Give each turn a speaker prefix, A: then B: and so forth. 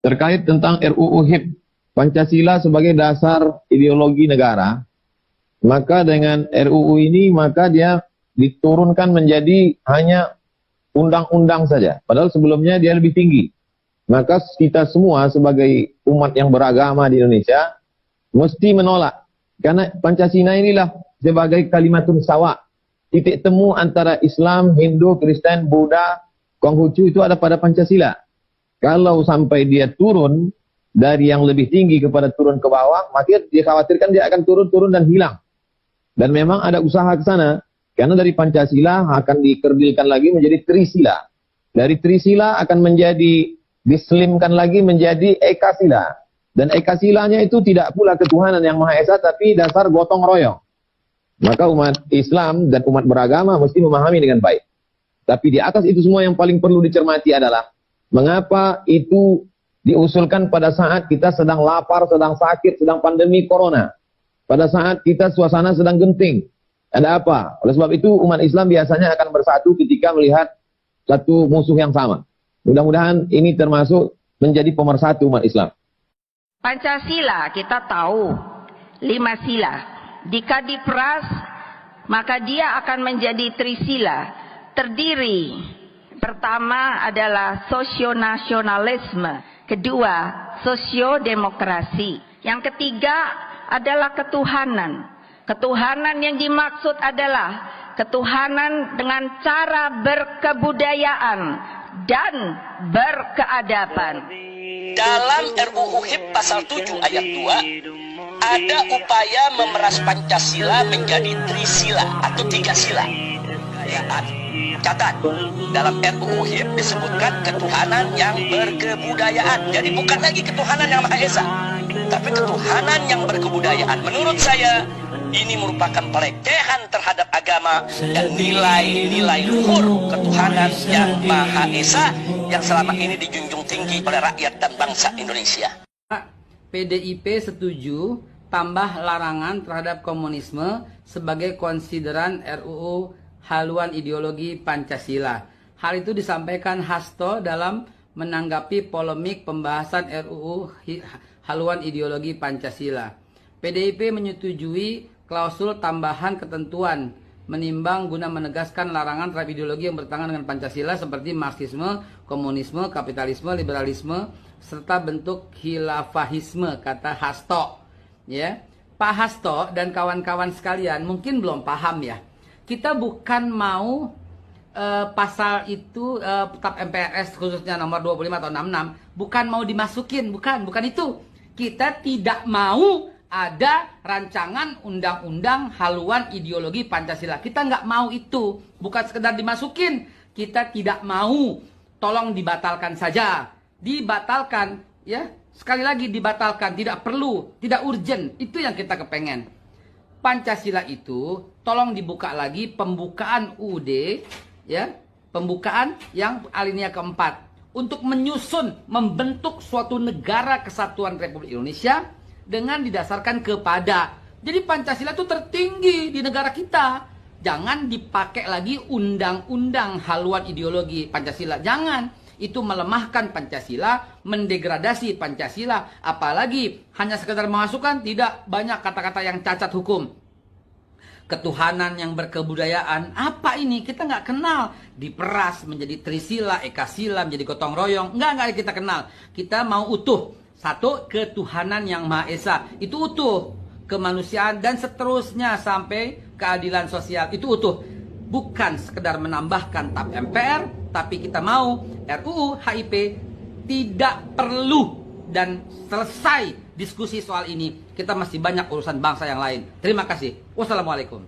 A: terkait tentang RUU HIP, Pancasila sebagai dasar ideologi negara, maka dengan RUU ini maka dia diturunkan menjadi hanya undang-undang saja. Padahal sebelumnya dia lebih tinggi. Maka kita semua sebagai umat yang beragama di Indonesia mesti menolak. Karena Pancasila inilah sebagai kalimatun sawa. Titik temu antara Islam, Hindu, Kristen, Buddha, Konghucu itu ada pada Pancasila. Kalau sampai dia turun dari yang lebih tinggi kepada turun ke bawah, maka dikhawatirkan dia akan turun-turun dan hilang. Dan memang ada usaha ke sana. Karena dari Pancasila akan dikerdilkan lagi menjadi Trisila. Dari Trisila akan menjadi dislimkan lagi menjadi Ekasila. Dan Ekasilanya itu tidak pula ketuhanan yang Maha Esa, tapi dasar gotong royong. Maka umat Islam dan umat beragama mesti memahami dengan baik. Tapi di atas itu semua yang paling perlu dicermati adalah mengapa itu diusulkan pada saat kita sedang lapar, sedang sakit, sedang pandemi corona. Pada saat kita suasana sedang genting. Ada apa? Oleh sebab itu umat Islam biasanya akan bersatu ketika melihat satu musuh yang sama. Mudah-mudahan ini termasuk menjadi pemersatu umat Islam.
B: Pancasila kita tahu 5 sila. Jika diperas maka dia akan menjadi Trisila. Terdiri pertama adalah sosionasionalisme, kedua sosiodemokrasi, yang ketiga adalah ketuhanan. Ketuhanan yang dimaksud adalah ketuhanan dengan cara berkebudayaan dan berkeadaban.
C: Dalam RUU HIP pasal 7 ayat 2 ada upaya memeras Pancasila menjadi Trisila atau 3 sila. Catat, dalam RUU HIP disebutkan ketuhanan yang berkebudayaan. Jadi bukan lagi ketuhanan yang Maha Esa, tapi ketuhanan yang berkebudayaan. Menurut saya ini merupakan pelecehan terhadap agama dan nilai-nilai luhur ketuhanan yang Maha Esa yang selama ini dijunjung tinggi oleh rakyat dan bangsa Indonesia.
D: PDIP setuju tambah larangan terhadap komunisme sebagai konsideran RUU haluan ideologi Pancasila. Hal itu disampaikan Hasto dalam menanggapi polemik pembahasan RUU haluan ideologi Pancasila. PDIP menyetujui klausul tambahan ketentuan menimbang guna menegaskan larangan terhadap ideologi yang bertentangan dengan Pancasila seperti Marxisme, komunisme, kapitalisme, liberalisme, serta bentuk khilafahisme, kata Hasto. Ya, Pak Hasto dan kawan-kawan sekalian mungkin belum paham ya. Kita bukan mau pasal itu Kitab MPRS khususnya nomor 25 atau 66 bukan mau dimasukin, bukan itu. Kita tidak mau ada rancangan undang-undang haluan ideologi Pancasila. Kita nggak mau itu, bukan sekedar dimasukin. Kita tidak mau, tolong dibatalkan saja. Dibatalkan, ya. Sekali lagi dibatalkan, tidak perlu, tidak urgent. Itu yang kita kepengen. Pancasila itu tolong dibuka lagi pembukaan UUD, ya. Pembukaan yang alinea keempat untuk menyusun, membentuk suatu negara kesatuan Republik Indonesia dengan didasarkan kepada. Jadi Pancasila itu tertinggi di negara kita. Jangan dipakai lagi undang-undang haluan ideologi Pancasila. Jangan. Itu melemahkan Pancasila, mendegradasi Pancasila. Apalagi hanya sekedar memasukkan, tidak, banyak kata-kata yang cacat hukum. Ketuhanan yang berkebudayaan, apa ini? Kita nggak kenal. Diperas menjadi Trisila, Ekasila, menjadi gotong royong. Nggak kita kenal. Kita mau utuh. Satu, ketuhanan yang Maha Esa. Itu utuh. Kemanusiaan dan seterusnya sampai keadilan sosial. Itu utuh. Bukan sekedar menambahkan TAP MPR, tapi kita mau RUU HIP tidak perlu dan selesai diskusi soal ini. Kita masih banyak urusan bangsa yang lain. Terima kasih. Wassalamualaikum.